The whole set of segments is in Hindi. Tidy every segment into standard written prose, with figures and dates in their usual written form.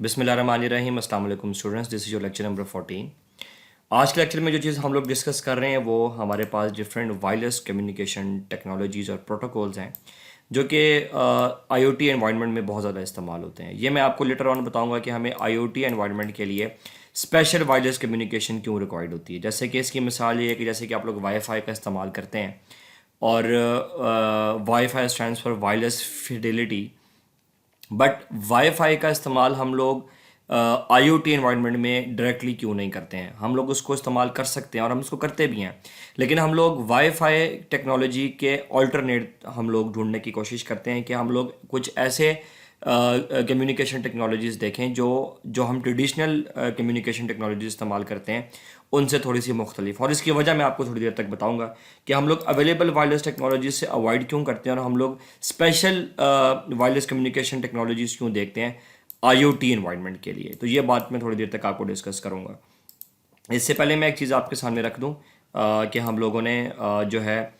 बिस्मिल्लाहिर्रहमानिर्रहीम। अस्सलाम वालेकुम students, this is your lecture number 14। आज के लेक्चर में जो चीज़ हम लोग डिस्कस कर रहे हैं वो हमारे पास डिफरेंट वायरलेस कम्युनिकेशन टेक्नोलॉजीज़ और प्रोटोकॉल्स हैं जो कि आईओटी एनवायरनमेंट में बहुत ज़्यादा इस्तेमाल होते हैं। ये मैं आपको लेटर ऑन बताऊंगा कि हमें आईओटी एनवायरनमेंट के लिए स्पेशल वायरलेस कम्युनिकेशन क्यों रिक्वायर्ड होती है। जैसे कि इसकी मिसाल ये है कि जैसे कि आप लोग वाईफाई का इस्तेमाल करते हैं और wifi stands for wireless Fidelity, but wifi का इस्तेमाल हम लोग आईओटी एनवायरनमेंट में डायरेक्टली क्यों नहीं करते हैं। हम लोग उसको इस्तेमाल कर सकते हैं और हम उसको करते भी हैं, लेकिन हम लोग वाईफाई टेक्नोलॉजी के ऑल्टरनेट हम लोग ढूंढने की कोशिश करते हैं कि हम लोग कुछ ऐसे कम्युनिकेशन टेक्नोलॉजीज़ देखें जो जो हम ट्रेडिशनल कम्युनिकेशन टेक्नोलॉजी इस्तेमाल करते हैं उनसे थोड़ी सी मुख्तलिफ। और इसकी वजह मैं आपको थोड़ी देर तक बताऊंगा कि हम लोग अवेलेबल वायरलेस टेक्नोलॉजी से अवॉइड क्यों करते हैं और हम लोग स्पेशल वायरलेस कम्युनिकेशन टेक्नोलॉजीज़ क्यों देखते हैं आईओटी एनवायरनमेंट के लिए। तो ये बात मैं थोड़ी देर तक आपको डिस्कस करूँगा। इससे पहले मैं एक चीज़ आपके सामने रख दूँ कि हम लोगों ने जो है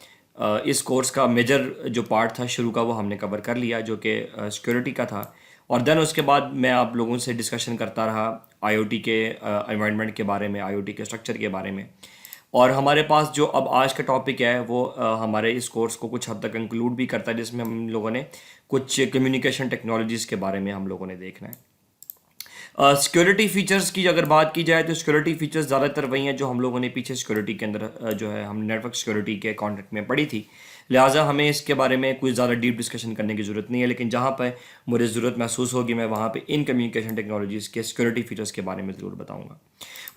इस कोर्स का मेजर जो पार्ट था शुरू का वो हमने कवर कर लिया, जो कि सिक्योरिटी का था। और देन उसके बाद मैं आप लोगों से डिस्कशन करता रहा आईओटी के एनवायरनमेंट के बारे में, आईओटी के स्ट्रक्चर के बारे में। और हमारे पास जो अब आज का टॉपिक है वो हमारे इस कोर्स को कुछ हद तक इंक्लूड भी करता है, जिसमें हम लोगों ने कुछ कम्युनिकेशन टेक्नोलॉजीज़ के बारे में हम लोगों ने देखना है। सिक्योरिटी फीचर्स की अगर बात की जाए तो सिक्योरिटी फीचर्स ज़्यादातर वही हैं जो हम लोगों ने पीछे सिक्योरिटी के अंदर जो है हम नेटवर्क सिक्योरिटी के कॉन्टेक्ट में पढ़ी थी। लिहाजा हमें इसके बारे में कोई ज़्यादा डीप डिस्कशन करने की ज़रूरत नहीं है, लेकिन जहाँ पर मुझे ज़रूरत महसूस होगी मैं वहाँ पे इन कम्युनिकेशन टेक्नोलॉजीज़ के सिक्योरिटी फीचर्स के बारे में ज़रूर बताऊँगा।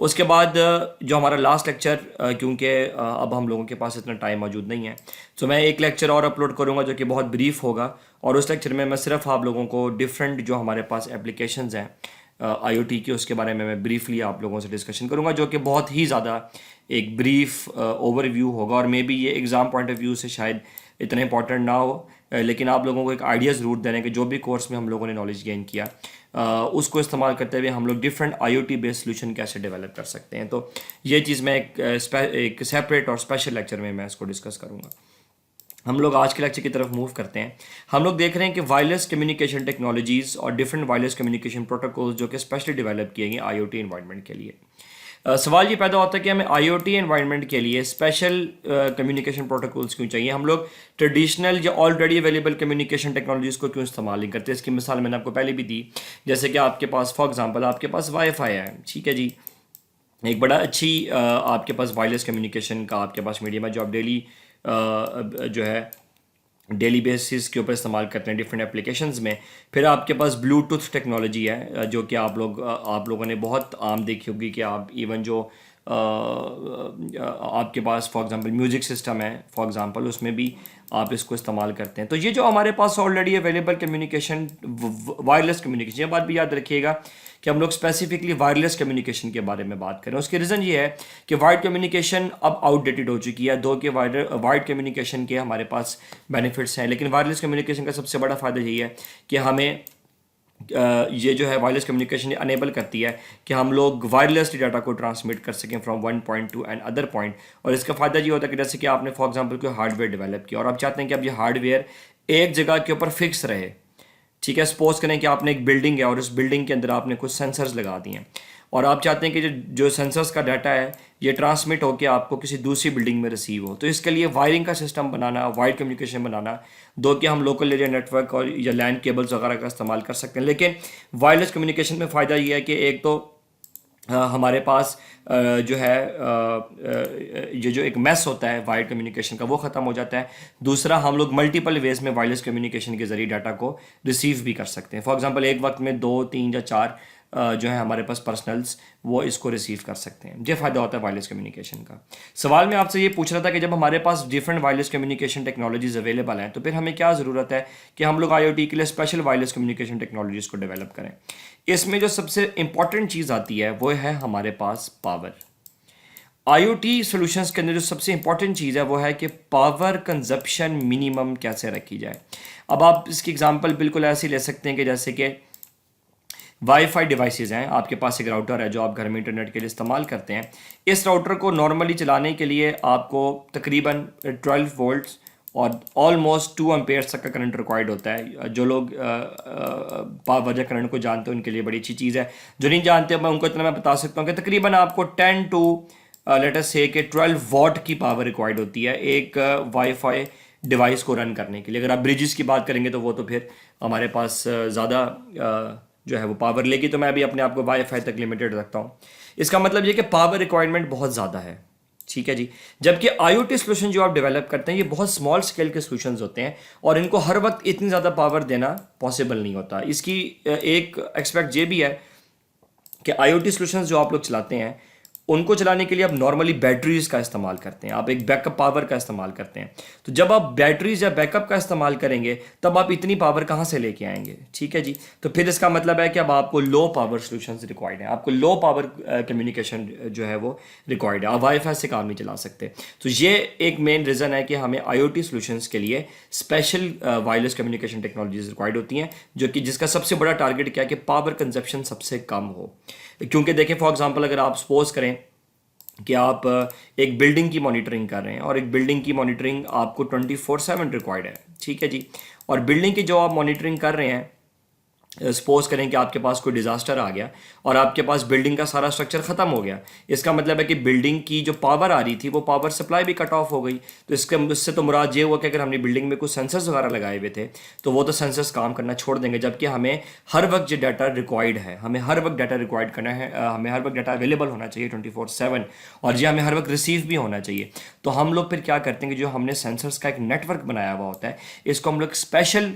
उसके बाद जो हमारा लास्ट लेक्चर, क्योंकि अब हम लोगों के पास इतना टाइम मौजूद नहीं है, तो मैं एक लेक्चर और अपलोड करूँगा जो कि बहुत ब्रीफ होगा। और उस लेक्चर में मैं सिर्फ आप लोगों को डिफरेंट जो हमारे पास एप्लीकेशंस हैं आईओटी की उसके बारे में मैं ब्रीफली आप लोगों से डिस्कशन करूंगा, जो कि बहुत ही ज़्यादा एक ब्रीफ ओवरव्यू होगा। और मे बी ये एग्ज़ाम पॉइंट ऑफ व्यू से शायद इतना इंपॉर्टेंट ना हो, लेकिन आप लोगों को एक आइडिया ज़रूर देने कि जो भी कोर्स में हम लोगों ने नॉलेज गेन किया उसको इस्तेमाल करते हुए हम लोग डिफरेंट आईओटी बेस्ड सोल्यूशन कैसे डेवलप कर सकते हैं। तो ये चीज़ मैं एक सेपरेट और स्पेशल लेक्चर में मैं इसको डिस्कस करूँगा। हम लोग आज के लेक्चर की तरफ मूव करते हैं। हम लोग देख रहे हैं कि वायरलेस कम्युनिकेशन टेक्नोलॉजीज़ और डिफरेंट वायरलेस कम्युनिकेशन प्रोटोकॉल्स जो कि स्पेशली डेवलप किए गए आईओटी एनवायरनमेंट के लिए। सवाल ये पैदा होता है कि हमें आईओटी एनवायरनमेंट के लिए स्पेशल कम्युनिकेशन प्रोटोकॉल्स क्यों चाहिए। हम लोग ट्रेडिशनल या ऑलरेडी अवेलेबल कम्युनिकेशन टेक्नोलॉजीज़ को क्यों इस्तेमाल नहीं करते। इसकी मिसाल मैंने आपको पहले भी दी, जैसे कि आपके पास फॉर एग्जांपल आपके पास वाईफाई है, ठीक है जी, एक बड़ा अच्छी आपके पास वायरलेस कम्युनिकेशन का आपके पास मीडियम है जो आप डेली जो है डेली बेसिस के ऊपर इस्तेमाल करते हैं डिफरेंट एप्लीकेशंस में। फिर आपके पास ब्लूटूथ टेक्नोलॉजी है जो कि आप लोगों ने बहुत आम देखी होगी कि आप इवन जो आपके पास फॉर एग्जांपल म्यूज़िक सिस्टम है फॉर एग्जांपल, उसमें भी आप इसको इस्तेमाल करते हैं। तो ये जो हमारे पास already available communication wireless communication, ये बात भी याद रखिएगा कि हम लोग स्पेसिफिकली वायरलेस कम्युनिकेशन के बारे में बात करें। उसकी रीज़न ये है कि वायर्ड कम्युनिकेशन अब आउटडेटेड हो चुकी है। दो के वायर्ड कम्युनिकेशन के हमारे पास बेनिफिट्स हैं, लेकिन वायरलेस कम्युनिकेशन का सबसे बड़ा फ़ायदा यही है कि हमें ये जो है वायरलेस कम्युनिकेशन अनेबल करती है कि हम लोग वायरलेसली डाटा को ट्रांसमिट कर सकें from one point to another point. और इसका फ़ायदा ये होता है कि जैसे कि आपने फॉर एग्जांपल कोई हार्डवेयर डेवलप किया और आप चाहते हैं कि अब ये हार्डवेयर एक जगह के ऊपर फिक्स रहे, ठीक है। सपोज करें कि आपने एक बिल्डिंग है और उस बिल्डिंग के अंदर आपने कुछ सेंसर्स लगा दिए हैं और आप चाहते हैं कि जो सेंसर्स का डाटा है ये ट्रांसमिट होकर आपको किसी दूसरी बिल्डिंग में रिसीव हो। तो इसके लिए वायरिंग का सिस्टम बनाना, वायर्ड कम्युनिकेशन बनाना, दो कि हम लोकल एरिया नेटवर्क और या लैंड केबल्स वगैरह का इस्तेमाल कर सकते हैं। लेकिन वायरलेस कम्युनिकेशन में फ़ायदा ये है कि एक तो हमारे पास जो है ये जो एक मैस होता है वायर्ड कम्युनिकेशन का वो ख़त्म हो जाता है। दूसरा, हम लोग मल्टीपल वेज में वायरलेस कम्युनिकेशन के ज़रिए डाटा को रिसीव भी कर सकते हैं। फॉर एग्जांपल एक वक्त में 2, 3 या 4 जो है हमारे पास पर्सनल्स वो इसको रिसीव कर सकते हैं। ये फ़ायदा होता है वायरलेस कम्युनिकेशन का। सवाल मैं आपसे ये पूछ रहा था कि जब हमारे पास different wireless communication technologies available हैं तो फिर हमें क्या ज़रूरत है कि हम लोग आईओटी के लिए स्पेशल वायरलेस कम्युनिकेशन टेक्नोलॉजीज़ को डेवलप करें। इसमें जो सबसे इंपॉर्टेंट चीज़ आती है वो है हमारे पास पावर। आईओटी सॉल्यूशंस के अंदर जो सबसे इंपॉर्टेंट चीज़ है वो है कि पावर कंजप्शन मिनिमम कैसे रखी जाए। अब आप इसकी एग्जांपल बिल्कुल ऐसे ले सकते हैं कि जैसे कि वाईफाई डिवाइसेस हैं, आपके पास एक राउटर है जो आप घर में इंटरनेट के लिए इस्तेमाल करते हैं। इस राउटर को नॉर्मली चलाने के लिए आपको तकरीबन 12 वोल्ट्स और ऑलमोस्ट 2 एम्पेयर तक का करंट रिक्वायर्ड होता है। जो लोग पावर वजह करंट को जानते हैं उनके लिए बड़ी अच्छी चीज़ है। जो नहीं जानते मैं उनको इतना मैं बता सकता हूँ कि तकरीबन आपको 10 टू लेट अस से कि 12 वॉट की पावर रिक्वायर्ड होती है एक वाईफाई डिवाइस को रन करने के लिए। अगर आप ब्रिजेस की बात करेंगे तो वो तो फिर हमारे पास ज़्यादा जो है वो पावर लेगी, तो मैं भी अपने आप को वाईफाई तक लिमिटेड रखता हूँ। इसका मतलब ये कि पावर रिक्वायरमेंट बहुत ज़्यादा है, ठीक है जी। जबकि IoT सोल्यूशन जो आप डेवलप करते हैं ये बहुत स्मॉल स्केल के सोल्यूशंस होते हैं और इनको हर वक्त इतनी ज़्यादा पावर देना पॉसिबल नहीं होता। इसकी एक एक्सपेक्ट ये भी है कि IoT सोल्यूशंस जो आप लोग चलाते हैं उनको चलाने के लिए आप नॉर्मली बैटरीज का इस्तेमाल करते हैं, आप एक बैकअप पावर का इस्तेमाल करते हैं। तो जब आप बैटरीज या बैकअप का इस्तेमाल करेंगे तब आप इतनी पावर कहाँ से लेके आएंगे, ठीक है जी। तो फिर इसका मतलब है कि अब आपको लो पावर सॉल्यूशंस रिक्वायर्ड है, आपको लो पावर कम्युनिकेशन जो है वो रिक्वायर्ड है। आप वाईफाई से काम नहीं चला सकते। तो ये एक मेन रीज़न है कि हमें IoT सॉल्यूशंस के लिए special wireless communication technologies required होती हैं, जो कि जिसका सबसे बड़ा टारगेट क्या है कि पावर कंजप्शन सबसे कम हो। क्योंकि देखें फॉर एग्जांपल अगर आप सपोज करें कि आप एक बिल्डिंग की मॉनिटरिंग कर रहे हैं और एक बिल्डिंग की मॉनिटरिंग आपको 24/7 रिक्वायर्ड है, ठीक है जी। और बिल्डिंग की जो आप मॉनिटरिंग कर रहे हैं, सपोज करें कि आपके पास कोई डिज़ास्टर आ गया और आपके पास बिल्डिंग का सारा स्ट्रक्चर ख़त्म हो गया, इसका मतलब है कि बिल्डिंग की जो पावर आ रही थी वो पावर सप्लाई भी कट ऑफ हो गई। तो इससे तो मुराद ये हुआ कि अगर हमने बिल्डिंग में कुछ सेंसर्स वगैरह लगाए हुए थे तो वो तो सेंसर्स काम करना छोड़ देंगे, जबकि हमें हर वक्त जो डाटा रिक्वायर्ड है, हमें हर वक्त डाटा रिक्वायर्ड करना है, हमें हर वक्त डाटा अवेलेबल होना चाहिए 24/7 और ये हमें हर वक्त रिसीव भी होना चाहिए। तो हम लोग फिर क्या करते हैं कि जो हमने सेंसर्स का एक नेटवर्क बनाया हुआ होता है इसको हम लोग स्पेशल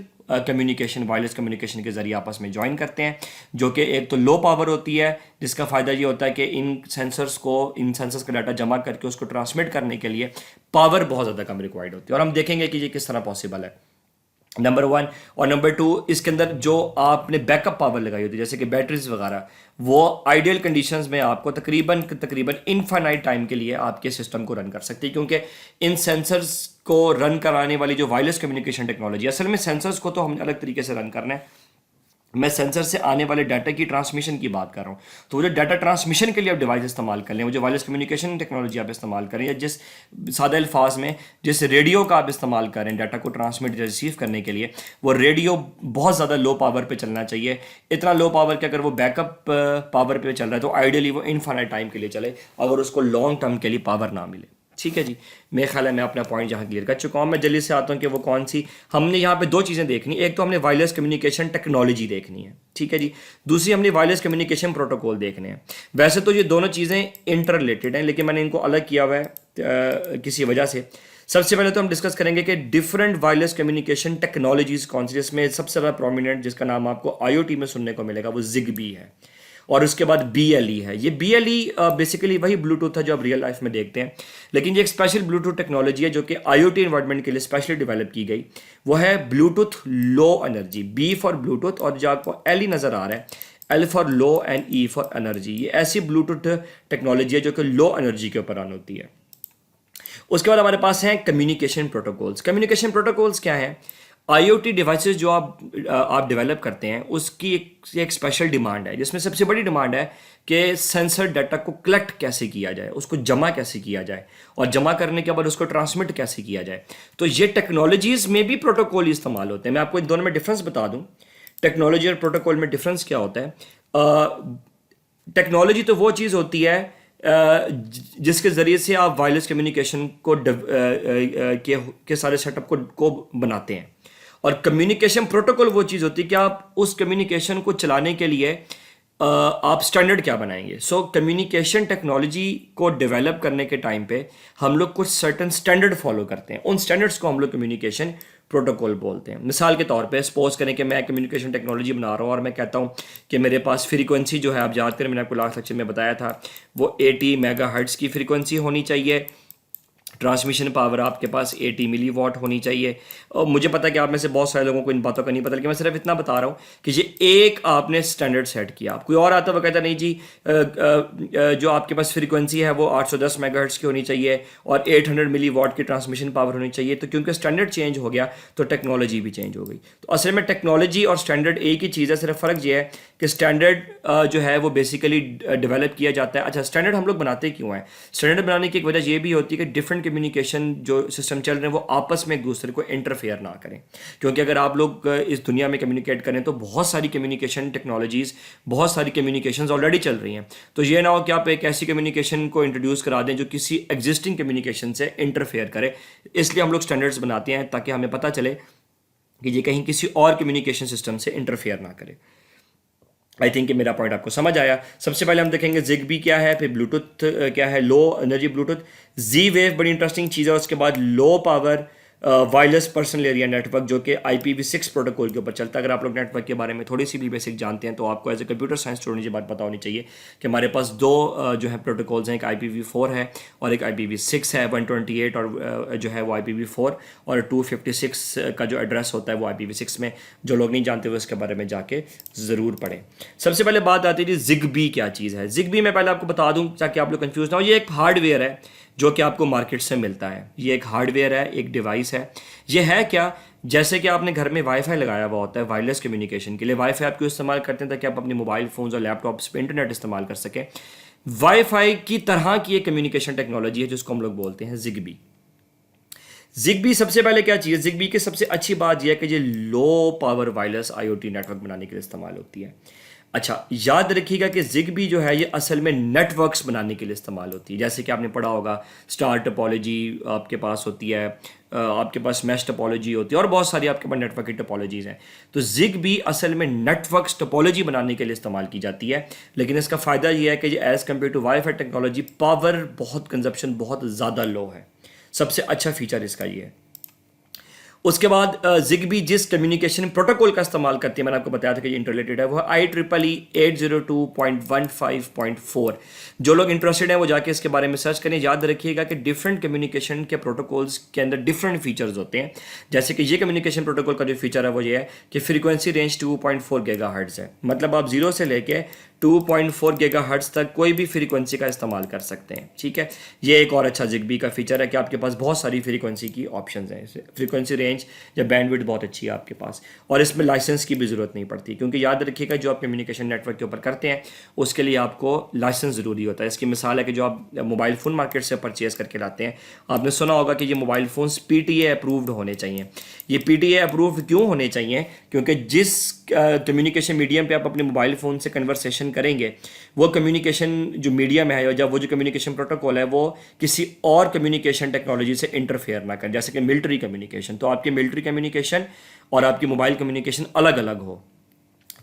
कम्युनिकेशन वायरलेस कम्युनिकेशन के ज़रिए आपस में ज्वाइन करते हैं, जो कि एक तो लो पावर होती है जिसका फ़ायदा ये होता है कि इन सेंसर्स का डाटा जमा करके उसको ट्रांसमिट करने के लिए पावर बहुत ज़्यादा कम रिक्वायर्ड होती है। और हम देखेंगे कि ये किस तरह पॉसिबल है, नंबर 1। और नंबर 2, इसके अंदर जो आपने बैकअप पावर लगाई होती है जैसे कि बैटरीज वगैरह, वो आइडियल कंडीशंस में आपको तकरीबन इनफाइनाइट टाइम के लिए आपके सिस्टम को रन कर सकती है। क्योंकि इन सेंसर्स को रन कराने वाली जो वायरलेस कम्युनिकेशन टेक्नोलॉजी, असल में सेंसर्स को तो हमने अलग तरीके से रन करना है, मैं सेंसर से आने वाले डाटा की ट्रांसमिशन की बात कर रहा हूँ। तो वो जो डाटा ट्रांसमिशन के लिए आप डिवाइस इस्तेमाल कर लें, वो जो वायरलेस कम्युनिकेशन टेक्नोलॉजी आप इस्तेमाल करें, या जिस सादा अल्फाज में जिस रेडियो का आप इस्तेमाल करें डाटा को ट्रांसमिट या रिसीव करने के लिए, वो रेडियो बहुत ज़्यादा लो पावर पे चलना चाहिए। इतना लो पावर कि अगर वो बैकअप पावर पे चल रहा है तो आइडियली वो इनफाइनाइट टाइम के लिए चले, अगर उसको लॉन्ग टर्म के लिए पावर ना मिले, ठीक है जी। मेरे ख्याल है मैं अपना पॉइंट यहाँ क्लियर कर चुका हूँ। मैं जल्दी से आता हूँ कि वो कौन सी हमने यहाँ पे 2 चीज़ें देखनी। एक तो हमने वायरलेस कम्युनिकेशन टेक्नोलॉजी देखनी है, ठीक है जी। दूसरी हमने वायरलेस कम्युनिकेशन प्रोटोकॉल देखने हैं। वैसे तो ये दोनों चीज़ें इंटर रिलेटेड हैं, लेकिन मैंने इनको अलग किया हुआ है किसी वजह से। सबसे पहले तो हम डिस्कस करेंगे कि डिफरेंट वायरलेस कम्युनिकेशन टेक्नोलॉजीज कौन सी, जिसमें सबसे ज़्यादा प्रोमिनेंट जिसका नाम आपको IoT में सुनने को मिलेगा वो ZigBee है, और उसके बाद BLE है। ये BLE बेसिकली वही ब्लूटूथ है जो आप रियल लाइफ में देखते हैं, लेकिन ये एक स्पेशल ब्लूटूथ टेक्नोलॉजी है जो कि IoT इन्वायरमेंट के लिए स्पेशली डेवलप की गई। वो है Bluetooth low energy, B for Bluetooth, और जो आपको LE नज़र आ रहा है, L for low and E for energy. ये ऐसी ब्लूटूथ टेक्नोलॉजी है जो कि लो एनर्जी के ऊपर रन होती है। उसके बाद हमारे पास हैं कम्युनिकेशन प्रोटोकॉल्स। कम्युनिकेशन प्रोटोकॉल्स क्या है? IoT डिवाइसेस जो आप डेवलप करते हैं उसकी एक स्पेशल डिमांड है, जिसमें सबसे बड़ी डिमांड है कि सेंसर डाटा को कलेक्ट कैसे किया जाए, उसको जमा कैसे किया जाए, और जमा करने के बाद उसको ट्रांसमिट कैसे किया जाए। तो ये टेक्नोलॉजीज़ में भी प्रोटोकॉल इस्तेमाल होते हैं। मैं आपको इन दोनों में डिफरेंस बता दूं। टेक्नोलॉजी और प्रोटोकॉल में डिफरेंस क्या होता है? टेक्नोलॉजी तो वो चीज़ होती है जिसके ज़रिए से आप वायरलेस कम्युनिकेशन को के सारे सेटअप को बनाते हैं, और कम्युनिकेशन प्रोटोकॉल वो चीज़ होती है कि आप उस कम्युनिकेशन को चलाने के लिए आप स्टैंडर्ड क्या बनाएंगे। सो कम्युनिकेशन टेक्नोलॉजी को डेवलप करने के टाइम पे हम लोग कुछ सर्टन स्टैंडर्ड फॉलो करते हैं, उन स्टैंडर्ड्स को हम लोग कम्युनिकेशन प्रोटोकॉल बोलते हैं। मिसाल के तौर पे सपोज करें कि मैं कम्युनिकेशन टेक्नोलॉजी बना रहा हूँ और मैं कहता हूँ कि मेरे पास फ्रीक्वेंसी जो है, आप जानते हैं मैंने आपको लास्ट लेक्चर में बताया था, वो 80 मेगाहर्ट्ज़ की फ्रीक्वेंसी होनी चाहिए। ट्रांसमिशन पावर आपके पास 80 मिलीवाट होनी चाहिए। और मुझे पता है कि आप में से बहुत सारे लोगों को इन बातों का नहीं पता, लेकिन मैं सिर्फ इतना बता रहा हूँ कि ये एक आपने स्टैंडर्ड सेट किया। कोई और आता है वो कहता नहीं जी जो आपके पास फ्रीक्वेंसी है वो 810 मेगाहर्ट्ज़ की होनी चाहिए और 800 मिलीवाट की ट्रांसमिशन पावर होनी चाहिए। तो क्योंकि स्टैंडर्ड चेंज हो गया तो टेक्नोलॉजी भी चेंज हो गई। तो असल में टेक्नोलॉजी और स्टैंडर्ड एक ही चीज़ है, सिर्फ फ़र्क ये है कि स्टैंडर्ड जो है वो बेसिकली डेवलप किया जाता है। अच्छा, स्टैंडर्ड हम लोग बनाते क्यों हैं? स्टैंडर्ड बनाने की एक वजह ये भी होती है कि डिफरेंट कम्युनिकेशन जो सिस्टम चल रहे हैं वो आपस में एक दूसरे को इंटरफेयर ना करें, क्योंकि अगर आप लोग इस दुनिया में कम्युनिकेट करें तो बहुत सारी कम्युनिकेशन टेक्नोलॉजीज़, बहुत सारी कम्युनिकेशंस ऑलरेडी चल रही हैं। तो ये ना हो कि आप एक ऐसी कम्युनिकेशन को इंट्रोड्यूस करा दें जो किसी एग्जिस्टिंग कम्युनिकेशन से इंटरफेयर करे। इसलिए हम लोग स्टैंडर्ड्स बनाते हैं ताकि हमें पता चले कि ये कहीं किसी और कम्युनिकेशन सिस्टम से इंटरफेयर ना करे। आई थिंक कि मेरा पॉइंट आपको समझ आया। सबसे पहले हम देखेंगे जिगबी क्या है, फिर ब्लूटूथ क्या है, लो एनर्जी ब्लूटूथ, जी वेव बड़ी इंटरेस्टिंग चीज़ है, उसके बाद low power wireless personal area network जो कि IPv6 प्रोटोकॉल के ऊपर चलता है। अगर आप लोग नेटवर्क के बारे में थोड़ी सी भी बेसिक जानते हैं तो आपको as a computer science student ये बात पता होनी चाहिए कि हमारे पास दो जो है प्रोटोकॉल्स हैं, एक IPv4 है और एक IPv6 है। 128 और जो है वो IPv4 और 256 का जो एड्रेस होता है वो IPv6 में। जो लोग नहीं जानते वो इसके बारे में जाके ज़रूर पढ़ें। सबसे पहले बात आती है जिगबी क्या चीज़ है। जिगबी मैं पहले आपको बता दूं ताकि आप लोग कंफ्यूज ना हो। ये एक हार्डवेयर है जो कि आपको मार्केट से मिलता है। ये एक हार्डवेयर है, एक डिवाइस है। ये है क्या, जैसे कि आपने घर में वाईफाई लगाया हुआ होता है वायरलेस कम्युनिकेशन के लिए। वाईफाई आप क्यों इस्तेमाल करते हैं? ताकि आप अपने मोबाइल फ़ोन्स और लैपटॉप्स पे इंटरनेट इस्तेमाल कर सकें। वाईफाई की तरह की एक कम्युनिकेशन टेक्नोलॉजी है जिसको हम लोग बोलते हैं जिगबी। जिगबी सबसे पहले क्या चीज़ है, जिगबी की सबसे अच्छी बात यह है कि ये low power wireless IoT network बनाने के लिए इस्तेमाल होती है। अच्छा, याद रखिएगा कि जिगबी जो है ये असल में नेटवर्क्स बनाने के लिए इस्तेमाल होती है। जैसे कि आपने पढ़ा होगा स्टार टोपोलॉजी आपके पास होती है, आपके पास मैश टोपोलॉजी होती है और बहुत सारी आपके पास नेटवर्क की टोपोलॉजीज़ हैं। तो जिगबी असल में नेटवर्क्स टोपोलॉजी बनाने के लिए इस्तेमाल की जाती है। लेकिन इसका फ़ायदा ये है कि as compare to WiFi technology power बहुत कंजप्शन बहुत ज़्यादा लो है। सबसे अच्छा फीचर इसका ये है। उसके बाद जिगबी जिस कम्युनिकेशन प्रोटोकॉल का इस्तेमाल करती है, मैंने आपको बताया था कि ये इंटरलेटेड है, वो IEEE 802.15.4। जो लोग इंटरेस्टेड हैं वो जाके इसके बारे में सर्च करें। याद रखिएगा कि डिफरेंट कम्युनिकेशन के प्रोटोकॉल्स के अंदर डिफरेंट फीचर्स होते हैं। जैसे कि ये कम्युनिकेशन प्रोटोकॉल का जो फीचर है वो ये है कि फ्रीक्वेंसी रेंज 2.4 गीगाहर्ट्ज़ है। मतलब आप 0 से लेके 2.4 गीगाहर्ट्ज़ तक कोई भी फ्रीक्वेंसी का इस्तेमाल कर सकते हैं। ठीक है, ये एक और अच्छा जिगबी का फीचर है कि आपके पास बहुत सारी फ्रीक्वेंसी की ऑप्शंस हैं। फ्रीक्वेंसी रेंज या बैंडविड्थ बहुत अच्छी है आपके पास, और इसमें लाइसेंस की भी ज़रूरत नहीं पड़ती, क्योंकि याद रखिएगा जो आप कम्युनिकेशन नेटवर्क के ऊपर करते हैं उसके लिए आपको लाइसेंस ज़रूरी होता है। इसकी मिसाल है कि जो आप मोबाइल फ़ोन मार्केट से परचेज़ करके लाते हैं, आपने सुना होगा कि ये मोबाइल फ़ोन्स PTA अप्रूव्ड होने चाहिए। ये PTA अप्रूव्ड क्यों होने चाहिए? क्योंकि जिस कम्युनिकेशन मीडियम पे आप अपने मोबाइल फ़ोन से कन्वर्सेशन करेंगे वो कम्युनिकेशन जो मीडियम है या वो जो कम्युनिकेशन प्रोटोकॉल है वो किसी और कम्युनिकेशन टेक्नोलॉजी से इंटरफेयर ना करें। जैसे कि मिलिट्री कम्युनिकेशन, तो आपकी मिलिट्री कम्युनिकेशन और आपकी मोबाइल कम्युनिकेशन अलग अलग हो।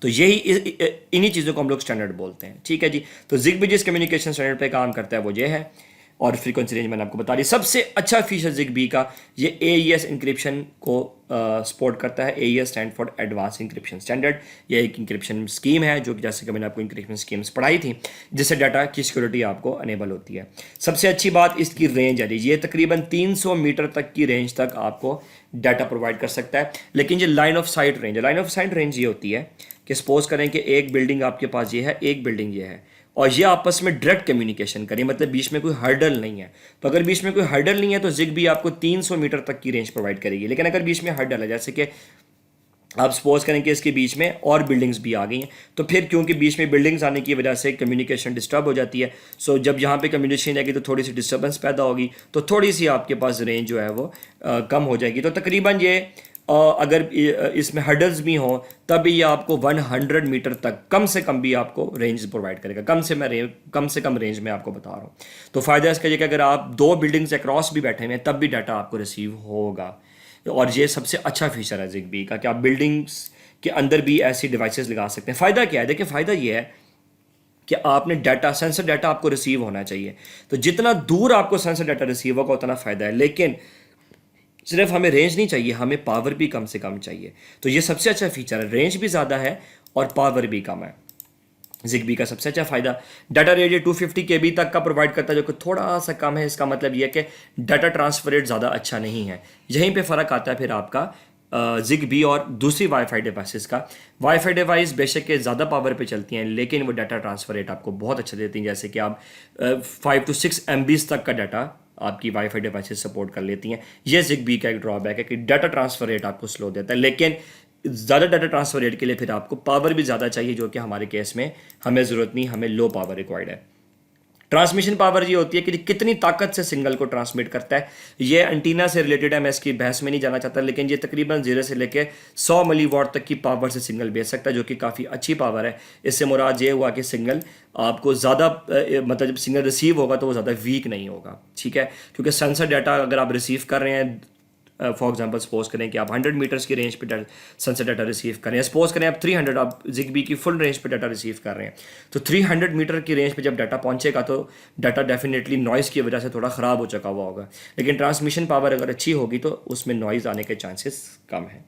तो यही इन्हीं चीज़ों को हम लोग स्टैंडर्ड बोलते हैं। ठीक है जी। तो जिगबी जिस कम्युनिकेशन स्टैंडर्ड पे काम करता है वो ये है, और फ्रीक्वेंसी रेंज मैंने आपको बता दी। सबसे अच्छा फीचर जिगबी का ये AES इंक्रिप्शन को सपोर्ट करता है। AES stand for advance encryption standard. ये एक इंक्रिप्शन स्कीम है जो कि जैसे कि मैंने आपको इंक्रिप्शन स्कीम्स पढ़ाई थी जिससे डाटा की सिक्योरिटी आपको अनेबल होती है। सबसे अच्छी बात इसकी रेंज है। ये तकरीबन 300 मीटर तक की रेंज तक आपको डाटा प्रोवाइड कर सकता है। लेकिन ये लाइन ऑफ साइट रेंज है। लाइन ऑफ साइट रेंज ये होती है कि सपोज करें कि एक बिल्डिंग आपके पास ये है, एक बिल्डिंग ये है, और ये आपस में डायरेक्ट कम्युनिकेशन करें, मतलब बीच में कोई हर्डल नहीं है। तो अगर बीच में कोई हर्डल नहीं है तो जिगबी आपको 300 मीटर तक की रेंज प्रोवाइड करेगी। लेकिन अगर बीच में हर्डल है, जैसे कि आप सपोज करें कि इसके बीच में और बिल्डिंग्स भी आ गई हैं, तो फिर क्योंकि बीच में बिल्डिंग्स आने की वजह से कम्युनिकेशन डिस्टर्ब हो जाती है। सो जब यहाँ पे कम्युनिकेशन आएगी तो थोड़ी सी डिस्टर्बेंस पैदा होगी, तो थोड़ी सी आपके पास रेंज जो है वो कम हो जाएगी। तो तकरीबन ये अगर इसमें हर्डल्स भी हों तब ये आपको 100 मीटर तक कम से कम भी आपको रेंज प्रोवाइड करेगा। कम से कम रेंज में आपको बता रहा हूँ। तो फ़ायदा इसका ये कि अगर आप 2 बिल्डिंग्स अक्रॉस भी बैठे हुए हैं तब भी डाटा आपको रिसीव होगा। और ये सबसे अच्छा फीचर है जिगबी का कि आप बिल्डिंग्स के अंदर भी ऐसी डिवाइसेस लगा सकते हैं। फ़ायदा क्या है? देखिए, फ़ायदा ये है कि आपने डाटा, सेंसर डाटा आपको रिसीव होना चाहिए। तो जितना दूर आपको सेंसर डाटा रिसीव होगा उतना फ़ायदा है। लेकिन सिर्फ हमें रेंज नहीं चाहिए, हमें पावर भी कम से कम चाहिए। तो ये सबसे अच्छा फीचर है। रेंज भी ज़्यादा है और पावर भी कम है। जिगबी का सबसे अच्छा फ़ायदा डाटा रेट 250 KB तक का प्रोवाइड करता है, जो कि थोड़ा सा कम है। इसका मतलब यह है कि डाटा ट्रांसफर रेट ज़्यादा अच्छा नहीं है। यहीं पे फ़र्क आता है फिर आपका जिगबी और दूसरी वाईफाई डिवाइसेस का। वाईफाई डिवाइस बेशक के ज़्यादा पावर पे चलती हैं लेकिन वो डाटा ट्रांसफ़र रेट आपको बहुत अच्छा देती हैं। जैसे कि आप 5 to 6 MB तक का डाटा आपकी वाईफाई डिवाइसेस सपोर्ट कर लेती हैं। यह जिगबी का एक ड्रॉबैक है कि डाटा ट्रांसफ़र रेट आपको स्लो देता है। लेकिन ज़्यादा डाटा ट्रांसफ़र रेट के लिए फिर आपको पावर भी ज़्यादा चाहिए, जो कि हमारे केस में हमें ज़रूरत नहीं, हमें लो पावर रिक्वायर्ड है। ट्रांसमिशन पावर ये होती है कि कितनी ताकत से सिग्नल को ट्रांसमिट करता है। ये एंटीना से रिलेटेड है, मैं इसकी बहस में नहीं जाना चाहता, लेकिन ये तकरीबन 0 से लेके 100 मिलीवॉट तक की पावर से सिग्नल भेज सकता है, जो कि काफ़ी अच्छी पावर है। इससे मुराद ये हुआ कि सिग्नल आपको ज़्यादा मतलब जब सिग्नल रिसीव होगा तो वो ज़्यादा वीक नहीं होगा, ठीक है, क्योंकि सेंसर डाटा अगर आप रिसीव कर रहे हैं, फॉर एग्जांपल सपोज करें कि आप 100 मीटर्स की रेंज पे सेंसर डाटा रिसीव करें, सपोज करें आप 300, आप जिगबी की फुल रेंज पे डाटा रिसीव कर रहे हैं, तो 300 मीटर की रेंज पे जब डाटा पहुंचेगा तो डाटा डेफिनेटली नॉइज़ की वजह से थोड़ा ख़राब हो चुका हुआ होगा, लेकिन ट्रांसमिशन पावर अगर अच्छी होगी तो उसमें नॉइज़ आने के चांसेस कम है।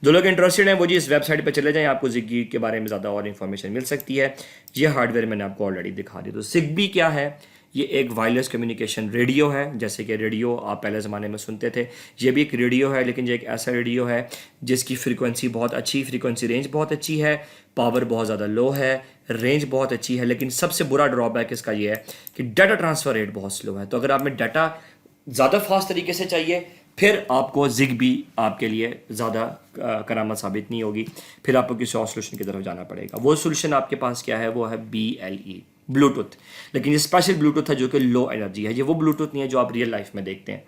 जो लोग इंटरेस्टेड हैं वो जी इस वेबसाइट पर चले जाएँ, आपको जिगबी के बारे में ज़्यादा और इन्फॉर्मेशन मिल सकती है। ये हार्डवेयर मैंने आपको ऑलरेडी दिखा दी। तो जिगबी क्या है? ये एक वायरलेस कम्युनिकेशन रेडियो है, जैसे कि रेडियो आप पहले ज़माने में सुनते थे, ये भी एक रेडियो है, लेकिन ये एक ऐसा रेडियो है जिसकी फ्रीक्वेंसी बहुत अच्छी, फ्रीक्वेंसी रेंज बहुत अच्छी है, पावर बहुत ज़्यादा लो है, रेंज बहुत अच्छी है, लेकिन सबसे बुरा ड्रॉबैक इसका ये है कि डाटा ट्रांसफ़र रेट बहुत स्लो है। तो अगर आप में डाटा ज़्यादा फास्ट तरीके से चाहिए, फिर आपको जिगबी आपके लिए ज़्यादा करामत साबित नहीं होगी, फिर आपको किसी और सोल्यूशन की तरफ जाना पड़ेगा। वो सोल्यूशन आपके पास क्या है? वो है BLE, ब्लूटूथ। लेकिन ये स्पेशल ब्लूटूथ है जो कि लो एनर्जी है, ये वो ब्लूटूथ नहीं है जो आप रियल लाइफ में देखते हैं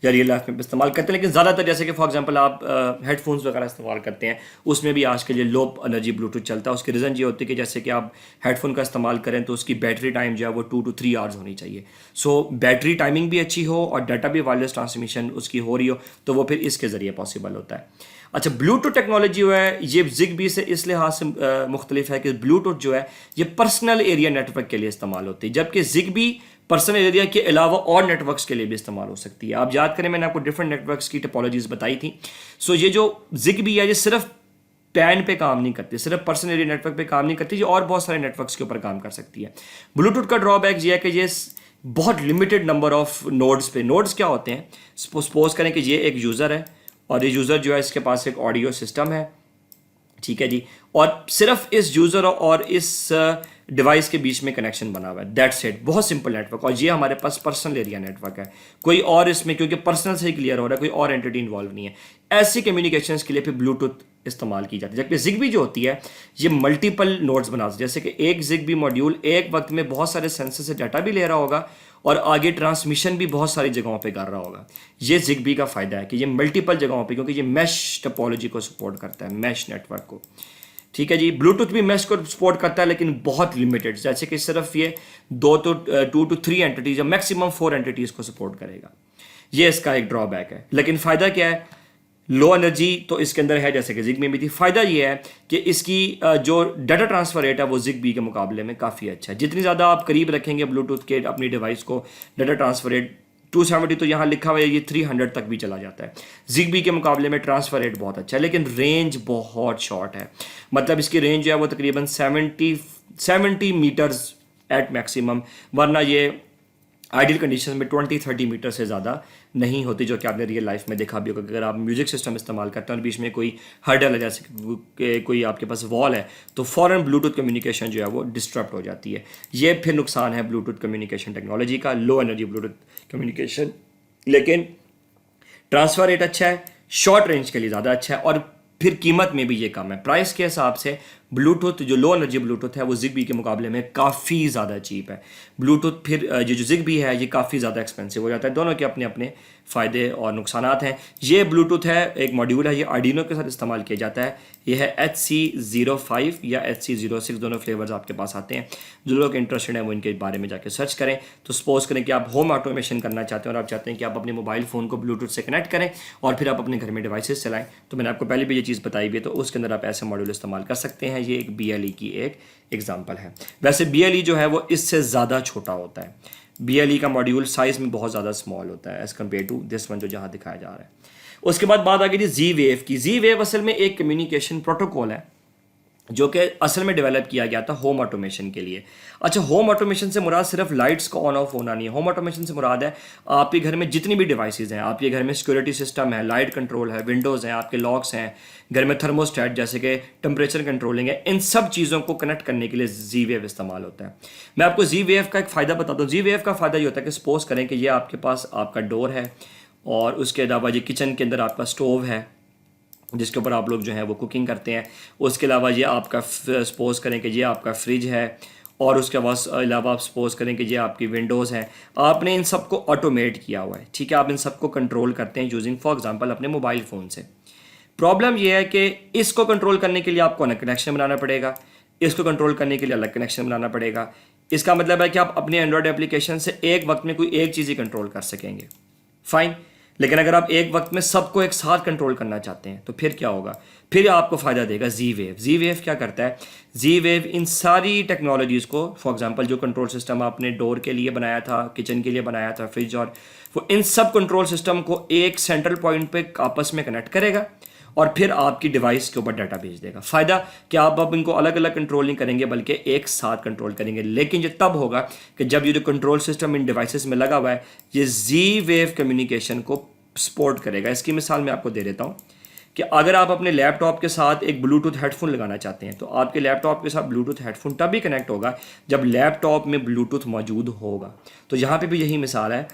या रियल लाइफ में इस्तेमाल करते हैं, लेकिन ज़्यादातर जैसे कि फॉर एग्जांपल आप हेडफोन्स वगैरह इस्तेमाल करते हैं, उसमें भी आज के लिए लो एनर्जी ब्लूटूथ चलता है। उसकी रीज़न ये होती है कि जैसे कि आप हेडफोन का इस्तेमाल करें तो उसकी बैटरी टाइम जो है वो 2 to 3 आवर्स होनी चाहिए। सो बैटरी टाइमिंग भी अच्छी हो और डाटा भी वायरलेस ट्रांसमिशन उसकी हो रही हो, तो वो फिर इसके ज़रिए पॉसिबल होता है। अच्छा, ब्लूटूथ टेक्नोलॉजी जो है ये जिगबी से इस लिहाज से मुख्तलिफ है कि ब्लूटूथ जो है ये पर्सनल एरिया नेटवर्क के लिए इस्तेमाल होती है, जबकि जिगबी पर्सनल एरिया के अलावा और नेटवर्क्स के लिए भी इस्तेमाल हो सकती है। आप याद करें मैंने आपको डिफरेंट नेटवर्क्स की टोपोलॉजीज बताई थी। सो ये जो जिगबी है ये सिर्फ पैन पे काम नहीं करती, सिर्फ पर्सनल एरिया नेटवर्क पे काम नहीं करती, ये और बहुत सारे नेटवर्क्स के ऊपर काम कर सकती है। ब्लूटूथ का ड्रॉबैक ये है कि ये बहुत लिमिटेड नंबर ऑफ नोड्स पे, नोड्स क्या होते हैं, सपोज करें कि ये एक यूज़र है और ये यूज़र जो है इसके पास एक ऑडियो सिस्टम है, ठीक है जी, और सिर्फ इस यूज़र और इस डिवाइस के बीच में कनेक्शन बना हुआ है, दैट्स इट, बहुत सिंपल नेटवर्क। और ये हमारे पास पर्सनल एरिया नेटवर्क है, कोई और इसमें क्योंकि पर्सनल से ही क्लियर हो रहा है, कोई और एंटिटी इन्वॉल्व नहीं है। ऐसी कम्युनिकेशंस के लिए फिर ब्लूटूथ इस्तेमाल की जाती है, जबकि जिगबी जो होती है ये मल्टीपल नोड्स बनाती है, जैसे कि एक जिगबी मॉड्यूल एक वक्त में बहुत सारे सेंसर से डाटा भी ले रहा होगा और आगे ट्रांसमिशन भी बहुत सारी जगहों पे कर रहा होगा। ये जिगबी का फ़ायदा है कि ये मल्टीपल जगहों पे, क्योंकि ये मैश टोपोलॉजी को सपोर्ट करता है, मैश नेटवर्क को, ठीक है जी। ब्लूटूथ भी मैश को सपोर्ट करता है लेकिन बहुत लिमिटेड, जैसे कि सिर्फ ये 2 to 3 एंटिटीज या मैक्सिमम 4 एंटिटीज़ को सपोर्ट करेगा। ये इसका एक ड्रॉबैक है, लेकिन फ़ायदा क्या है? लो एनर्जी तो इसके अंदर है, जैसे कि जिगबी में थी। फ़ायदा ये है कि इसकी जो डाटा ट्रांसफ़र रेट है वो जिगबी के मुकाबले में काफ़ी अच्छा है। जितनी ज़्यादा आप करीब रखेंगे ब्लूटूथ के अपनी डिवाइस को, डाटा ट्रांसफ़र रेट 270 तो यहाँ लिखा हुआ है, ये 300 तक भी चला जाता है। जिगबी के मुकाबले में ट्रांसफ़र रेट बहुत अच्छा है, लेकिन रेंज बहुत शॉर्ट है। मतलब इसकी रेंज जो है वो तकरीबन 70 मीटर्स एट मैक्सिमम, वरना ये आइडियल कंडीशन में 20-30 मीटर से ज़्यादा नहीं होती, जो कि आपने रियल लाइफ में देखा भी होगा। अगर आप म्यूजिक सिस्टम इस्तेमाल करते हैं और बीच में कोई हर्डल है, जैसे कि कोई आपके पास वॉल है, तो फ़ौरन ब्लूटूथ कम्युनिकेशन जो है वो डिस्टर्ब हो जाती है। ये फिर नुकसान है ब्लूटूथ कम्युनिकेशन टेक्नोलॉजी का, लो एनर्जी ब्लूटूथ कम्युनिकेशन, लेकिन ट्रांसफ़र रेट अच्छा है, शॉर्ट रेंज के लिए ज़्यादा अच्छा है, और फिर कीमत में भी ये कम है। प्राइस के हिसाब से ब्लूटूथ जो लो एनर्जी ब्लूटूथ है वो जिगबी के मुकाबले में काफ़ी ज़्यादा चीप है। ब्लूटूथ फिर ये जो जिगबी है ये काफ़ी ज़्यादा एक्सपेंसिव हो जाता है। दोनों के अपने अपने फ़ायदे और नुकसानात हैं। ये ब्लूटूथ है, एक मॉड्यूल है, ये आर्डिनो के साथ इस्तेमाल किया जाता है। ये है HC05 या HC06, दोनों फ्लेवर्स आपके पास आते हैं। जो लोग इंटरेस्टेड हैं वो इनके बारे में जाके सर्च करें। तो सपोज करें कि आप होम ऑटोमेशन करना चाहते हैं और आप चाहते हैं कि आप अपने मोबाइल फ़ोन को ब्लूटूथ से कनेक्ट करें और फिर आप अपने घर में डिवाइसेस चलाएं, तो मैंने आपको पहले भी ये चीज़ बताई भी है, तो उसके अंदर आप ऐसे मॉड्यूल इस्तेमाल कर सकते हैं। ये एक BLE की एक एग्जांपल है। वैसे BLE जो है वो इससे ज़्यादा छोटा होता है। BLE का मॉड्यूल साइज़ में बहुत ज़्यादा स्मॉल होता है as compare to this one जो जहाँ दिखाया जा रहा है। उसके बाद बात आ गई थी Z-Wave की। Z-Wave असल में एक कम्युनिकेशन प्रोटोकॉल है जो कि असल में डेवलप किया गया था होम ऑटोमेशन के लिए। अच्छा, होम ऑटोमेशन से मुराद सिर्फ लाइट्स का ऑन ऑफ होना नहीं है। होम ऑटोमेशन से मुराद है आपके घर में जितनी भी डिवाइसेस हैं, आपके घर में सिक्योरिटी सिस्टम है, लाइट कंट्रोल है, विंडोज़ हैं, आपके लॉक्स हैं, घर में थर्मोस्टेट जैसे कि टेम्परेचर कंट्रोलिंग है, इन सब चीज़ों को कनेक्ट करने के लिए Z-Wave इस्तेमाल होता है। मैं आपको Z-Wave का एक फ़ायदा बताता हूँ। Z-Wave का फ़ायदा ये होता है कि सपोज करें कि ये आपके पास आपका डोर है और उसके अलावा ये किचन के अंदर आपका स्टोव है जिसके ऊपर आप लोग जो है वो कुकिंग करते हैं। उसके अलावा ये आपका सपोज करें कि ये आपका फ्रिज है और उसके अलावा आप सपोज करें कि ये आपकी विंडोज़ हैं, आपने इन सबको ऑटोमेट किया हुआ है, ठीक है, आप इन सबको कंट्रोल करते हैं यूजिंग फॉर एग्जांपल अपने मोबाइल फ़ोन से। प्रॉब्लम यह है कि इसको कंट्रोल करने के लिए आपको अलग कनेक्शन बनाना पड़ेगा, इसको कंट्रोल करने के लिए अलग कनेक्शन बनाना पड़ेगा। इसका मतलब है कि आप अपने एंड्रॉयड एप्लीकेशन से एक वक्त में कोई एक चीज़ ही कंट्रोल कर सकेंगे, फाइन। लेकिन अगर आप एक वक्त में सबको एक साथ कंट्रोल करना चाहते हैं तो फिर क्या होगा, फिर आपको फ़ायदा देगा जी वेव। जी वेव क्या करता है, जी वेव इन सारी टेक्नोलॉजीज़ को, फॉर एग्जांपल जो कंट्रोल सिस्टम आपने डोर के लिए बनाया था, किचन के लिए बनाया था, फ्रिज, और वो इन सब कंट्रोल सिस्टम को एक सेंट्रल पॉइंट पे आपस में कनेक्ट करेगा और फिर आपकी डिवाइस के ऊपर डाटा भेज देगा। फ़ायदा कि आप अब इनको अलग अलग कंट्रोल नहीं करेंगे बल्कि एक साथ कंट्रोल करेंगे। लेकिन ये तब होगा कि जब ये जो कंट्रोल सिस्टम इन डिवाइसेस में लगा हुआ है ये जी वेव कम्युनिकेशन को सपोर्ट करेगा। इसकी मिसाल मैं आपको दे देता हूँ कि अगर आप अपने लैपटॉप के साथ एक ब्लूटूथ हेडफोन लगाना चाहते हैं तो आपके लैपटॉप के साथ ब्लूटूथ हेडफोन तभी कनेक्ट होगा जब लैपटॉप में ब्लूटूथ मौजूद होगा। तो यहाँ पे भी यही मिसाल है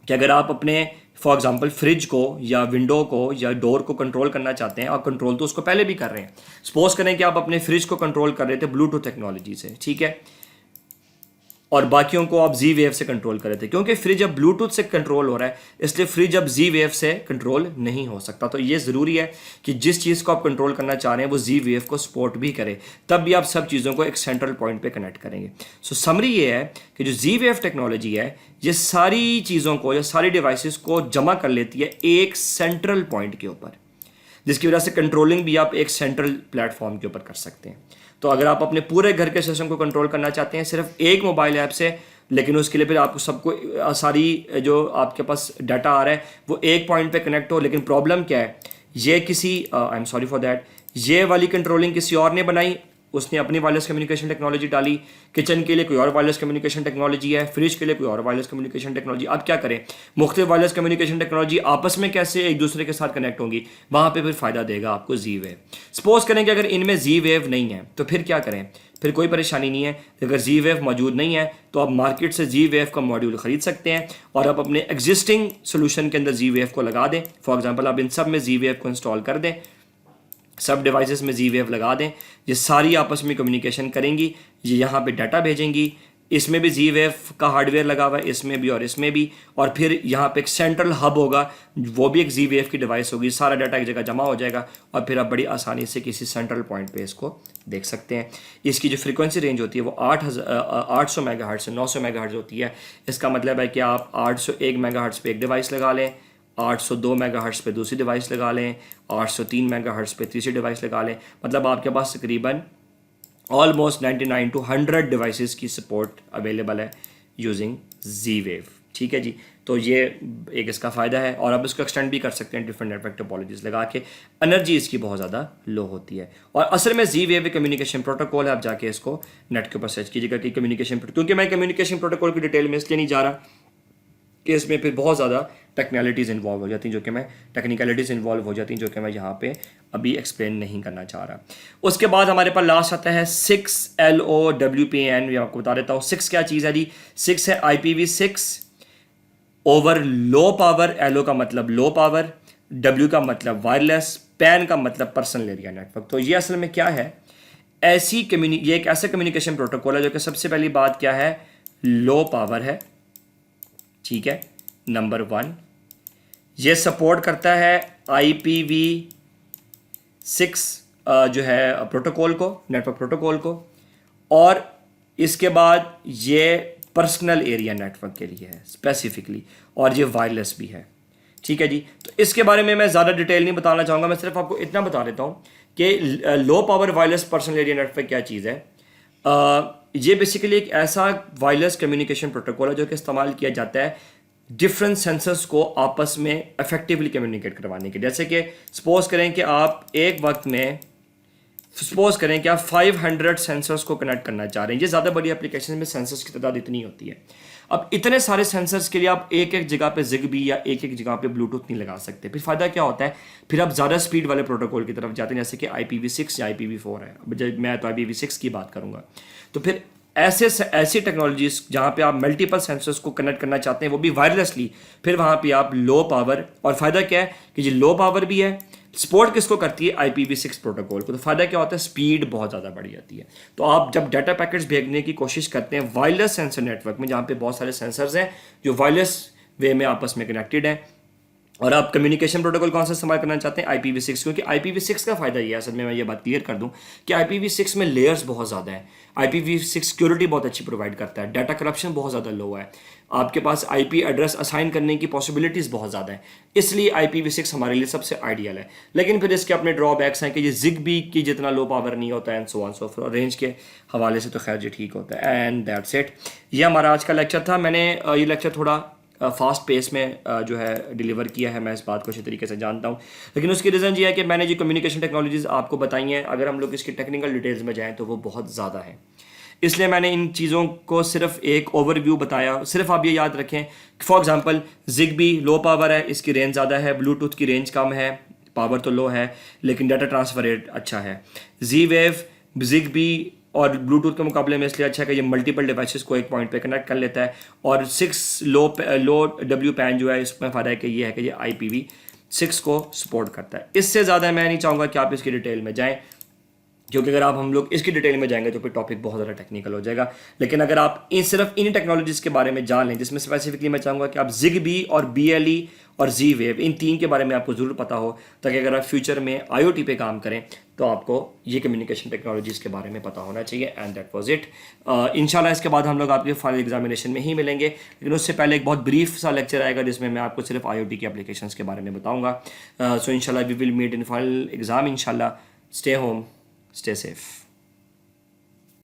कि अगर आप अपने फॉर एग्जांपल फ्रिज को या विंडो को या डोर को कंट्रोल करना चाहते हैं, आप कंट्रोल तो उसको पहले भी कर रहे हैं। सपोज करें कि आप अपने फ्रिज को कंट्रोल कर रहे थे ब्लूटूथ टेक्नोलॉजी से, ठीक है, और बाकियों को आप जी वेव से कंट्रोल कर रहे थे। क्योंकि फ्रिज अब ब्लूटूथ से कंट्रोल हो रहा है इसलिए फ्रिज अब जी वेव से कंट्रोल नहीं हो सकता। तो ये ज़रूरी है कि जिस चीज़ को आप कंट्रोल करना चाह रहे हैं वो जी वेव को सपोर्ट भी करे, तब भी आप सब चीज़ों को एक सेंट्रल पॉइंट पे कनेक्ट करेंगे। सो समरी ये है कि जो जी वेव टेक्नोलॉजी है ये सारी चीज़ों को या सारी डिवाइसेस को जमा कर लेती है एक सेंट्रल पॉइंट के ऊपर, जिसकी वजह से कंट्रोलिंग भी आप एक सेंट्रल प्लेटफॉर्म के ऊपर कर सकते हैं। तो अगर आप अपने पूरे घर के सिस्टम को कंट्रोल करना चाहते हैं सिर्फ एक मोबाइल ऐप से, लेकिन उसके लिए फिर आपको सबको सारी जो आपके पास डाटा आ रहा है वो एक पॉइंट पे कनेक्ट हो। लेकिन प्रॉब्लम क्या है, ये किसी I am sorry for that, ये वाली कंट्रोलिंग किसी और ने बनाई, उसने अपनी वायरलेस कम्युनिकेशन टेक्नोलॉजी डाली, किचन के लिए कोई और वायरलेस कम्युनिकेशन टेक्नोलॉजी है, फ्रिज के लिए कोई और वायरलेस कम्युनिकेशन टेक्नोलॉजी। अब क्या करें, मुख्तलिफ वायरलेस कम्युनिकेशन टेक्नोलॉजी आपस में कैसे एक दूसरे के साथ कनेक्ट होंगी, वहाँ पे फिर फ़ायदा देगा आपको जी वेव। सपोज करें कि अगर इनमें जी वेव नहीं है तो फिर क्या करें, फिर कोई परेशानी नहीं है। अगर जी वेव मौजूद नहीं है तो आप मार्केट से जी वेव का मॉड्यूल ख़रीद सकते हैं और आप अपने एग्जिस्टिंग सोल्यूशन के अंदर जी वेव को लगा दें। फॉर एग्जांपल आप इन सब में जी वेव को इंस्टॉल कर दें, सब डिवाइसेस में जी वेव लगा दें, ये सारी आपस में कम्युनिकेशन करेंगी, ये यहाँ पे डाटा भेजेंगी, इसमें भी जी वेव का हार्डवेयर लगा हुआ है, इसमें भी और इसमें भी, और फिर यहाँ पे एक सेंट्रल हब होगा, वो भी एक जी वेव की डिवाइस होगी, सारा डाटा एक जगह जमा हो जाएगा और फिर आप बड़ी आसानी से किसी सेंट्रल पॉइंट पे इसको देख सकते हैं। इसकी जो फ्रीक्वेंसी रेंज होती है वो 800 मेगाहर्ट्ज़ से 900 मेगाहर्ट्ज़ होती है। इसका मतलब है कि आप 801 मेगाहर्ट्ज़ पे एक डिवाइस लगा लें, 802 मेगाहर्ट्ज़ पे दूसरी डिवाइस लगा लें, 803 मेगाहर्ट्ज़ पे तीसरी डिवाइस लगा लें, मतलब आपके पास तकरीबन ऑलमोस्ट 99 टू 100 डिवाइसेस की सपोर्ट अवेलेबल है यूजिंग जी वेव, ठीक है जी। तो ये एक इसका फ़ायदा है और आप इसको एक्सटेंड भी कर सकते हैं डिफरेंट नेटवर्क टोपोलॉजीज लगा के। एनर्जी इसकी बहुत ज़्यादा लो होती है और असल में जी वेव कम्युनिकेशन प्रोटोकॉल है। आप जाके इसको नेट के ऊपर सर्च कीजिएगा कि कम्युनिकेशन, क्योंकि मैं कम्युनिकेशन प्रोटोकॉल की डिटेल में इसलिए नहीं जा रहा कि इसमें फिर बहुत ज़्यादा टेक्निकलिटीज़ इन्वॉल्व हो जाती हैं, जो कि मैं यहाँ पे अभी एक्सप्लेन नहीं करना चाह रहा। उसके बाद हमारे पास लास्ट आता है 6LoWPAN। मैं आपको बता देता हूँ 6 क्या चीज़ है जी। 6 है IPv6 over low power. LO का मतलब लो पावर, W का मतलब वायरलेस, PAN का मतलब पर्सनल एरिया नेटवर्क। तो ये असल में क्या है, ये एक ऐसा कम्युनिकेशन प्रोटोकॉल है जो कि सबसे पहली बात क्या है, लो पावर है, ठीक है, नंबर 1। ये सपोर्ट करता है IPv6 जो है प्रोटोकॉल को, नेटवर्क प्रोटोकॉल को, और इसके बाद ये पर्सनल एरिया नेटवर्क के लिए है स्पेसिफिकली, और ये वायरलेस भी है, ठीक है जी। तो इसके बारे में मैं ज़्यादा डिटेल नहीं बताना चाहूँगा, मैं सिर्फ आपको इतना बता देता हूँ कि low power wireless personal area network क्या चीज़ है। ये बेसिकली एक ऐसा वायरलेस कम्युनिकेशन प्रोटोकॉल है जो कि इस्तेमाल किया जाता है डिफरेंट सेंसर्स को आपस में इफेक्टिवली कम्युनिकेट करवाने के। जैसे कि सपोज करें कि आप एक वक्त में 500 सेंसर्स को कनेक्ट करना चाह रहे हैं। ये ज़्यादा बड़ी एप्लीकेशन में सेंसर्स की तादाद इतनी होती है। अब इतने सारे सेंसर्स के लिए आप एक एक जगह पे जिगबी या एक एक जगह पे ब्लूटूथ नहीं लगा सकते। फिर फ़ायदा क्या होता है, फिर आप ज़्यादा स्पीड वाले प्रोटोकॉल की तरफ जाते हैं, जैसे कि IPv6 या IPv4 है। अब जब मैं तो IPv6 की बात करूँगा, तो फिर ऐसी टेक्नोलॉजीज जहाँ पे आप मल्टीपल सेंसर्स को कनेक्ट करना चाहते हैं वो भी वायरलेसली, फिर वहाँ पे आप लो पावर, और फ़ायदा क्या है कि ये लो पावर भी है, सपोर्ट किसको करती है? IPv6 प्रोटोकॉल को। तो फ़ायदा क्या होता है? स्पीड बहुत ज़्यादा बढ़ जाती है। तो आप जब डाटा पैकेट्स भेजने की कोशिश करते हैं वायरलेस सेंसर नेटवर्क में, जहाँ पे बहुत सारे सेंसर्स हैं जो वायरलेस वे में आपस में कनेक्टेड हैं, और आप कम्युनिकेशन प्रोटोकॉल कौन सा इस्तेमाल करना चाहते हैं? IPv6, क्योंकि IPv6 का फ़ायदा ये है, असल में मैं ये बात क्लियर कर दूं कि IPv6 में लेयर्स बहुत ज़्यादा हैं। IPv6 सिक्योरिटी बहुत अच्छी प्रोवाइड करता है, डाटा करप्शन बहुत ज़्यादा लो है, आपके पास IP एड्रेस असाइन करने की पॉसिबिलिटीज़ बहुत ज़्यादा है, इसलिए IPv6 हमारे लिए सबसे आइडियल है। लेकिन फिर इसके अपने ड्रॉबैक्स हैं कि ये ZigBee की जितना लो पावर नहीं होता है, and so on so fourth. Range के हवाले से तो खैर जी ठीक होता है। एंड दैट्स इट, ये हमारा आज का लेक्चर था। मैंने ये लेक्चर थोड़ा फास्ट पेस में जो है डिलीवर किया है, मैं इस बात को अच्छी तरीके से जानता हूँ, लेकिन उसकी रीज़न ये है कि मैंने जो कम्युनिकेशन टेक्नोलॉजीज़ आपको बताई हैं, अगर हम लोग इसकी टेक्निकल डिटेल्स में जाएँ तो वो बहुत ज़्यादा है, इसलिए मैंने इन चीज़ों को सिर्फ एक ओवरव्यू बताया। सिर्फ आप ये याद रखें, for example ZigBee low power है, इसकी रेंज ज़्यादा है, ब्लूटूथ की रेंज कम है, पावर तो लो है, लेकिन डाटा ट्रांसफ़र रेट अच्छा है। Z-Wave ZigBee और ब्लूटूथ के मुकाबले में इसलिए अच्छा है कि ये मल्टीपल डिवाइसेस को एक पॉइंट पे कनेक्ट कर लेता है, और 6 लो डब्ल्यू पैन जो है, इसमें फ़ायदा है कि ये है कि ये IPv6 को सपोर्ट करता है। इससे ज़्यादा मैं नहीं चाहूँगा कि आप इसकी डिटेल में जाएँ, क्योंकि अगर आप हम लोग इसकी डिटेल में जाएंगे तो फिर टॉपिक बहुत ज़्यादा टेक्निकल हो जाएगा। लेकिन अगर आप सिर्फ इन टेक्नोलॉजीज़ के बारे में जान लें, जिसमें स्पेसिफिकली मैं चाहूँगा कि आप ZigBee और BLE और Z-Wave, इन तीन के बारे में आपको ज़रूर पता हो, ताकि अगर आप फ्यूचर में IoT पे काम करें तो आपको ये कम्युनिकेशन टेक्नोलॉजीज़ के बारे में पता होना चाहिए। And that was it. इंशाल्लाह इसके बाद हम लोग आपके फाइनल एग्जामिनेशन में ही मिलेंगे, लेकिन उससे पहले एक बहुत ब्रीफ सा लेक्चर आएगा जिसमें मैं आपको सिर्फ IoT की एप्लीकेशंस के बारे में बताऊँगा। सो इंशाल्लाह we will meet in final exam. इंशाल्लाह, स्टे होम, स्टे सेफ।